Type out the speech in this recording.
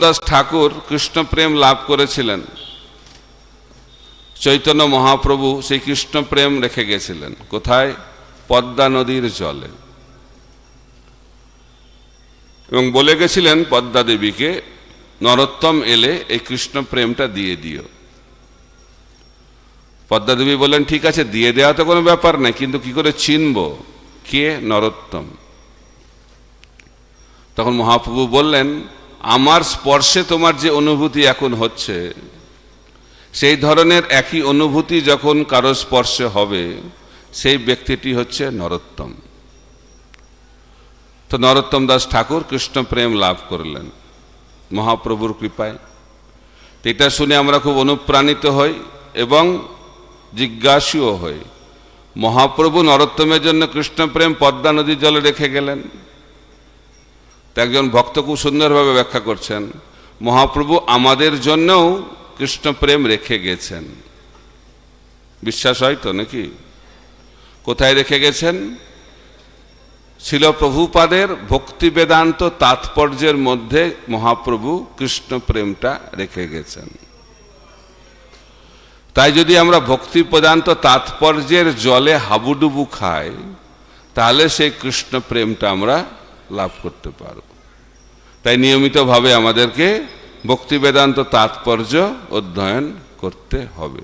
দাস ঠাকুর কৃষ্ণ প্রেম লাভ করেছিলেন। চৈতন্য মহাপ্রভু সেই কৃষ্ণ প্রেম রেখে গেছিলেন কোথায়? পদ্মা নদীর জলে। এবং বলে গেছিলেন পদ্মা দেবীকে, নরোত্তম এলে এই কৃষ্ণ প্রেমটা দিয়ে দিও। পদ্মা দেবী বললেন ঠিক আছে, দিয়ে দেওয়া তো কোনো ব্যাপার নাই, কিন্তু কি করে চিনব কে নরোত্তম? তখন মহাপ্রভু বললেন, আমার স্পর্শে তোমার যে অনুভূতি এখন হচ্ছে, সেই ধরনের একই অনুভূতি যখন কারো স্পর্শে হবে, সেই ব্যক্তিটি হচ্ছে নরোত্তম। তো নরোত্তম দাস ঠাকুর কৃষ্ণ প্রেম লাভ করলেন মহাপ্রভুর কৃপায়। এটা শুনে আমরা খুব অনুপ্রাণিত হই এবং জিজ্ঞাসুও হই, মহাপ্রভু নরোত্তমের জন্য কৃষ্ণ প্রেম পদ্মা নদীর জলে রেখে গেলেন। তো একজন ভক্ত খুব সুন্দরভাবে ব্যাখ্যা করছেন, মহাপ্রভু আমাদের জন্যও কৃষ্ণ প্রেম রেখে গেছেন। বিশ্বাস হয় তো নাকি? কোথায় রেখে গেছেন? ছিল প্রভুপাদের ভক্তি বেদান্ত তাৎপর্যের মধ্যে মহাপ্রভু কৃষ্ণ প্রেমটা রেখে গেছেন। তাই যদি আমরা ভক্তি বেদান্ত তাৎপর্যের জলে হাবুডুবু খাই, তাহলে সেই কৃষ্ণ প্রেমটা আমরা লাভ করতে পারব। তাই নিয়মিতভাবে আমাদেরকে ভক্তি বেদান্ত তাৎপর্য অধ্যয়ন করতে হবে।